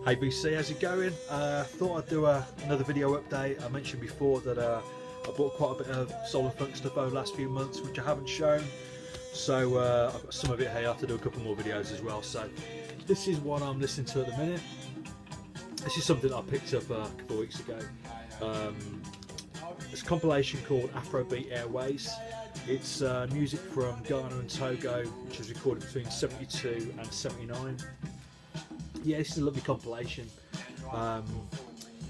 Hey VC, how's it going? Thought I'd do another video update. I mentioned before that I bought quite a bit of soul and funk stuff over the last few months, which I haven't shown. So I've got some of it here. I have to do a couple more videos as well. So this is what I'm listening to at the minute. This is something that I picked up a couple of weeks ago. It's a compilation called Afrobeat Airways. It's music from Ghana and Togo, which was recorded between 72 and 79. Yeah, this is a lovely compilation.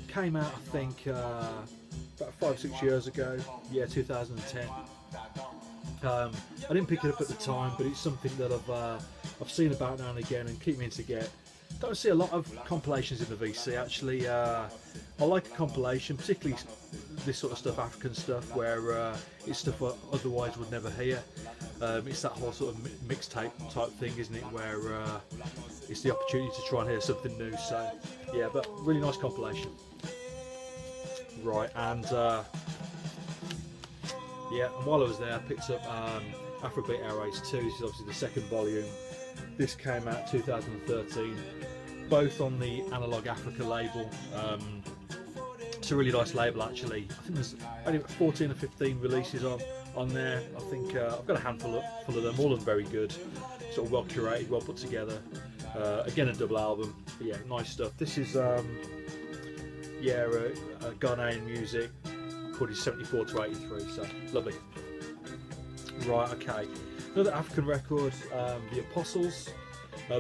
Came out, I think, about 5 or 6 years ago. Yeah, 2010. I didn't pick it up at the time, but it's something that I've seen about now and again and keep meaning to get. Don't see a lot of compilations in the VC actually. I like a compilation, particularly this sort of stuff, African stuff, where it's stuff I otherwise would never hear. It's that whole sort of mixtape type thing, isn't it, where it's the opportunity to try and hear something new. So yeah, but really nice compilation. Right, and yeah, and while I was there I picked up Afrobeat Airways 2. This is obviously the second volume. This came out 2013, both on the Analog Africa label. It's a really nice label actually. I think there's only about 14 or 15 releases on there. I think I've got a handful of them, all of them very good, sort of well curated, well put together. Again, a double album, but yeah, nice stuff. This is yeah, Ghanaian music, recorded 74 to 83, so lovely. Right, okay. Another African record, The Apostles.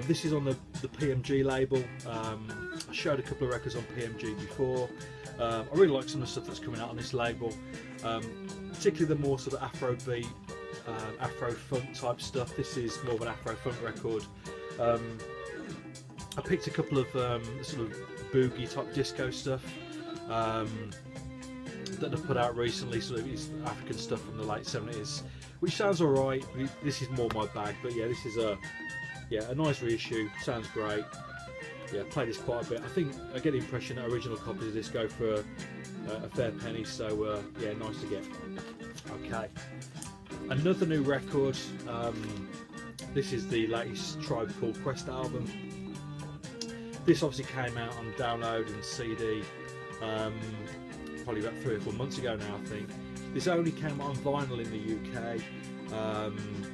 This is on the PMG label. I showed a couple of records on PMG before. I really like some of the stuff that's coming out on this label, particularly the more sort of Afrobeat, Afro-funk type stuff. This is more of an Afro-funk record. I picked a couple of sort of boogie type disco stuff that I've put out recently, sort of is African stuff from the late 70s, which sounds alright. This is more my bag, but yeah, this is a nice reissue, sounds great. Yeah, play this quite a bit. I think I get the impression that original copies of this go for a fair penny, so yeah, nice to get. Okay, another new record. This is the latest Tribe Called Quest album. This obviously came out on download and CD probably about 3 or 4 months ago now, I think. This only came out on vinyl in the UK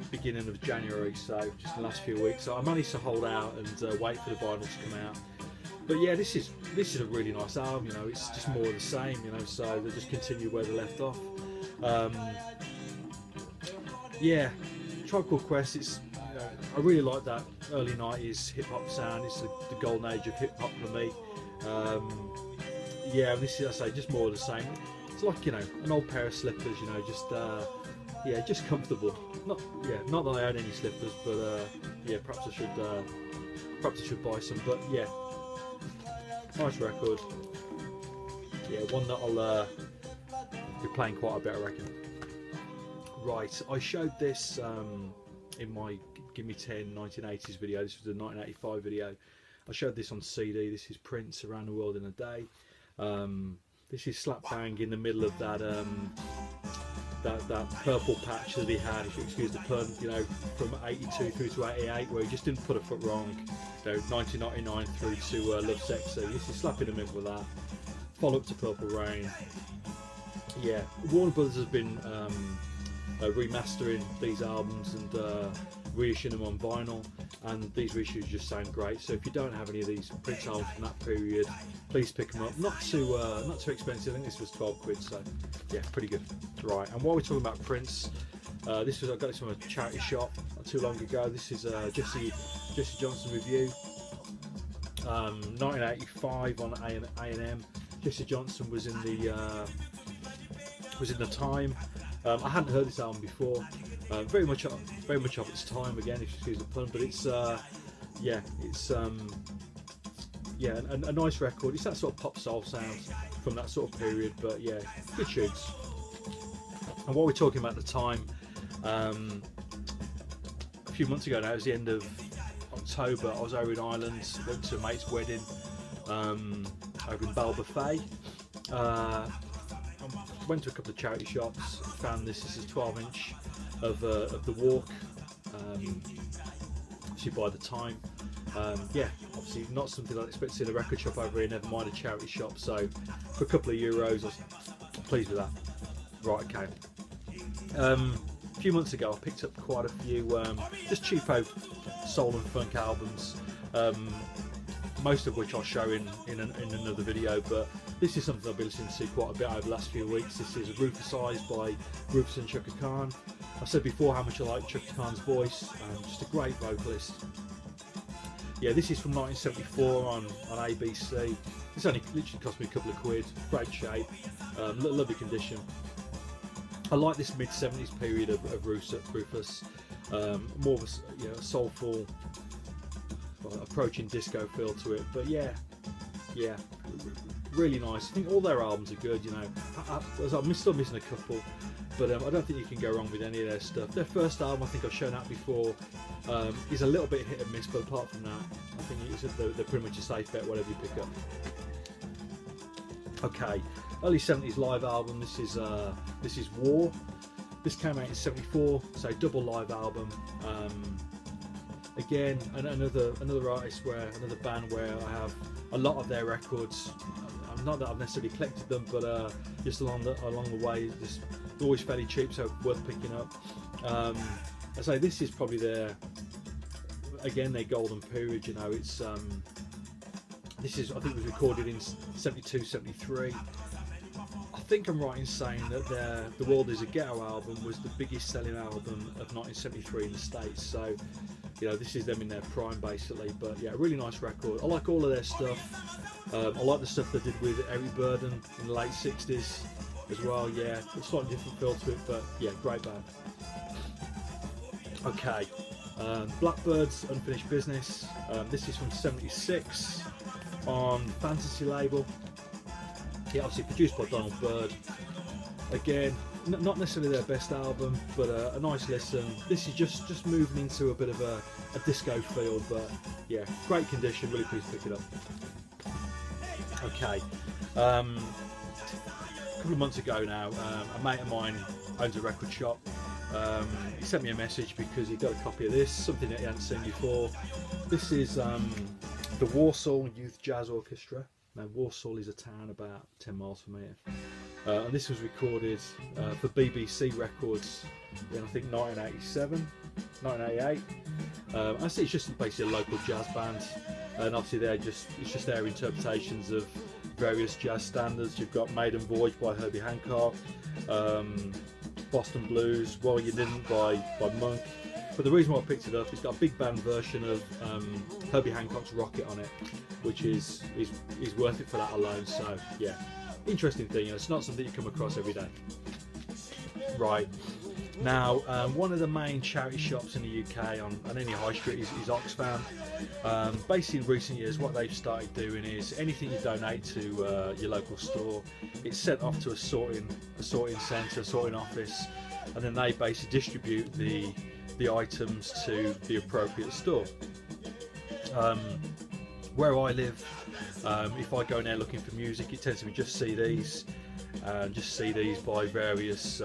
beginning of January, so just the last few weeks. So I managed to hold out and wait for the vinyl to come out. But yeah, this is a really nice album. You know, it's just more of the same. You know, so they just continue where they left off. Yeah, Tribe Called Quest. It's I really like that early 90s hip hop sound. It's the golden age of hip hop for me. Yeah, and this is, I say, just more of the same. It's like, you know, an old pair of slippers. You know, just yeah, just comfortable. Not that I own any slippers, but yeah, perhaps I should buy some. But yeah, nice record. Yeah, one that I'll be playing quite a bit, I reckon. Right, I showed this in my Give Me 10 1980s video. This was the 1985 video. I showed this on CD. This is Prince, Around the World in a Day. This is slap bang in the middle of that that purple patch that he had, if you excuse the pun, you know, from 82 through to 88, where he just didn't put a foot wrong. You know, 1999 through to Love Sexy. This is slap in the middle with that. Follow up to Purple Rain. Yeah, Warner Brothers has been remastering these albums and reissuing them on vinyl, and these reissues just sound great. So if you don't have any of these Prince albums from that period, please pick them up. Not too expensive. I think this was 12 quid, so yeah, pretty good. Right, and while we're talking about Prince, I got this from a charity shop not too long ago. This is Jesse Johnson review, 1985 on A&M. Jesse Johnson was in the time. I hadn't heard this album before. Very much of its time, again, if you excuse the pun. But it's yeah, it's yeah, a nice record. It's that sort of pop soul sound from that sort of period. But yeah, good tunes. And what we're talking about at the time, a few months ago now, it was the end of October. I was over in Ireland, went to a mate's wedding over in Balbafay. Went to a couple of charity shops, found this is a 12-inch of the Walk, obviously by the time. Yeah, obviously not something I'd expect to see in a record shop over here, never mind a charity shop. So for a couple of euros, I was pleased with that. Right, okay. A few months ago, I picked up quite a few just cheapo soul and funk albums, most of which I'll show in another video. But this is something I've been listening to quite a bit over the last few weeks. This is Rufus Eyes by Rufus and Chaka Khan. I've said before how much I like Chaka Khan's voice, just a great vocalist. Yeah, this is from 1974 on ABC. This only literally cost me a couple of quid. Great shape, lovely condition. I like this mid-70s period of Rufus. More of a soulful, approaching disco feel to it. But yeah, really nice. I think all their albums are good. You know, I'm still missing a couple, but I don't think you can go wrong with any of their stuff. Their first album, I think I've shown that before, is a little bit hit and miss, but apart from that, I think they're pretty much a safe bet whatever you pick up. Okay, early 70s live album. This is War. This came out in '74, so double live album. Again, another artist another band where I have a lot of their records. Not that I've necessarily collected them, but just along the way, just always fairly cheap, so worth picking up. I say this is probably their golden period. You know, it's I think it was recorded in '72, '73. I think I'm right in saying that The World Is a Ghetto album was the biggest selling album of 1973 in the States. So, you know, this is them in their prime basically. But yeah, really nice record. I like all of their stuff. I like the stuff they did with Eric Burden in the late '60s as well. Yeah, a slightly different feel to it, but yeah, great band. Okay, Blackbird's Unfinished Business. This is from '76 on Fantasy label. Yeah, obviously produced by Donald Byrd. Again, not necessarily their best album, but a nice listen. This is just moving into a bit of a disco feel, but yeah, great condition. Really pleased to pick it up. Okay, a couple of months ago now, a mate of mine owns a record shop. He sent me a message because he got a copy of this, something that he hadn't seen before. This is the Warsaw Youth Jazz Orchestra. Now, Warsaw is a town about 10 miles from here. And this was recorded for BBC Records in, I think, 1987, 1988. I see it's just basically a local jazz band. And obviously it's just their interpretations of various jazz standards. You've got Maiden Voyage by Herbie Hancock, Boston Blues, Well You Didn't by Monk. But the reason why I picked it up, it's got a big band version of Herbie Hancock's Rocket on it, which is worth it for that alone. So yeah, interesting thing. You know, it's not something you come across every day. Right, now one of the main charity shops in the UK on any high street is Oxfam. Basically in recent years what they've started doing is anything you donate to your local store, it's sent off to a sorting centre, sorting office, and then they basically distribute the items to the appropriate store. Where I live, if I go in there looking for music, it tends to be just CDs, by various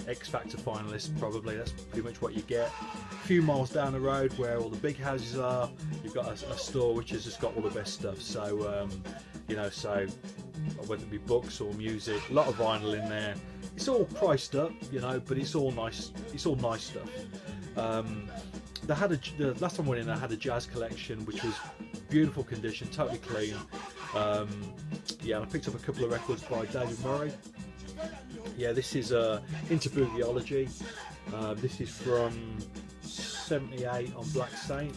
X Factor finalists. Probably that's pretty much what you get. A few miles down the road, where all the big houses are, you've got a store which has just got all the best stuff. So you know, so whether it be books or music, a lot of vinyl in there. It's all priced up, you know, but it's all nice. It's all nice stuff. The last time I went in, I had a jazz collection, which was beautiful condition, totally clean. Yeah, and I picked up a couple of records by David Murray. Yeah, this is Into Boothyology. This is from '78 on Black Saint.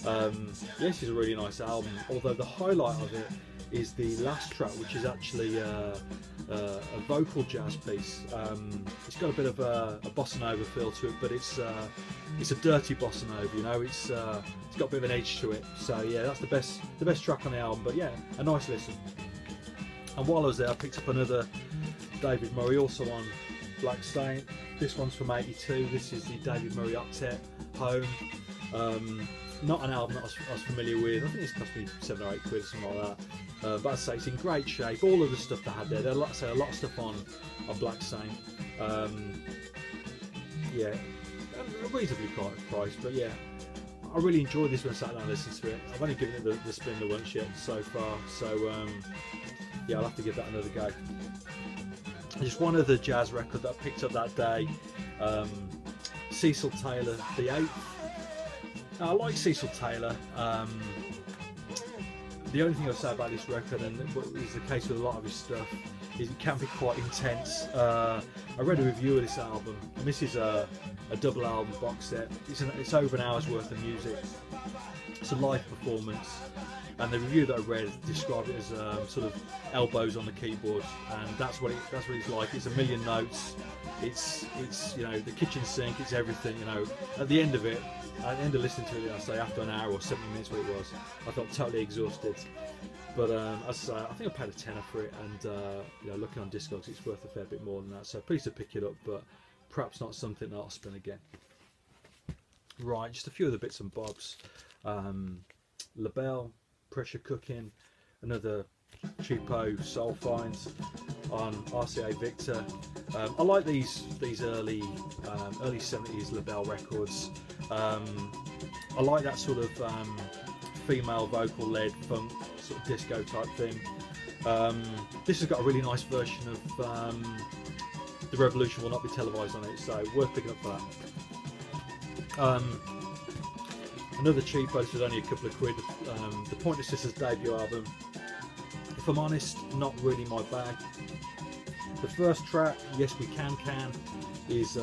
Yeah, this is a really nice album, although the highlight of it is the last track, which is actually a vocal jazz piece. It's got a bit of a bossa nova feel to it, but it's a dirty bossa nova. You know, it's got a bit of an edge to it. So yeah, that's the best track on the album. But yeah, a nice listen. And while I was there, I picked up another David Murray, also on Black Saint. This one's from '82. This is the David Murray Octet, Home. Not an album that I was familiar with. I think it's cost me 7 or 8 quid, something like that. But I'd say it's in great shape. All of the stuff they had there. There's a lot of stuff on Black Saint. Yeah, reasonably priced, but yeah, I really enjoyed this when I sat down and listened to it. I've only given it the spin the once yet so far, so yeah, I'll have to give that another go. Just one other jazz record that I picked up that day, Cecil Taylor, the 8th. Now, I like Cecil Taylor. The only thing I'll say about this record, and what is the case with a lot of his stuff, is it can be quite intense. I read a review of this album, and this is a double album box set. It's over an hour's worth of music. It's a live performance, and the review that I read described it as sort of elbows on the keyboard, and that's what it's like. It's a million notes. It's you know, the kitchen sink. It's everything. You know, at the end of it. At the end of listening to it, I say after an hour or 70 minutes, what it was, I felt totally exhausted. But as I say, I think I paid a tenner for it, and you know, looking on Discogs, it's worth a fair bit more than that. So pleased to pick it up, but perhaps not something that I'll spin again. Right, just a few other bits and bobs. LaBelle, Pressure Cooking, another cheapo soul finds on RCA Victor. I like these early 70s LaBelle records. I like that sort of female vocal led funk sort of disco type thing. This has got a really nice version of The Revolution Will Not Be Televised on it, so worth picking up for that. Another cheapo, this was only a couple of quid, the Pointer Sisters debut album. If I'm honest, not really my bag. The first track, Yes We Can, is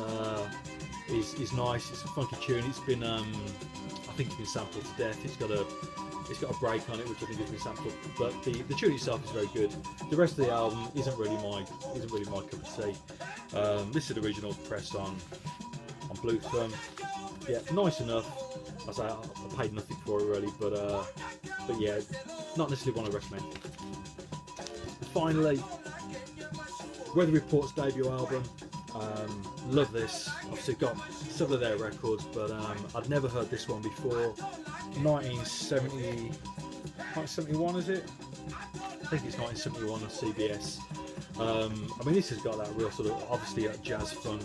nice. It's a funky tune. It's been, I think it's been sampled to death. It's got a break on it, which I think has been sampled. But the tune itself is very good. The rest of the album isn't really my cup of tea. This is the original press on Blue Thumb. Yeah, nice enough. I paid nothing for it really, but yeah, not necessarily one I recommend. And finally, Weather Report's debut album. Love this. Obviously got some of their records, but I'd never heard this one before. 1971 is it? I think it's 1971 on CBS. I mean, this has got that real sort of obviously a jazz funk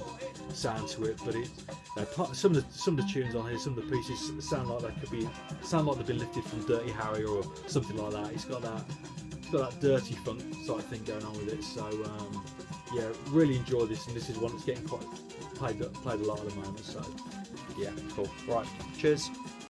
sound to it, but some of the tunes on here, some of the pieces sound like they've been lifted from Dirty Harry or something like that. It's got that dirty funk sort of thing going on with it. So yeah, really enjoy this, and this is one that's getting quite played a lot at the moment. So yeah, cool. Right, cheers.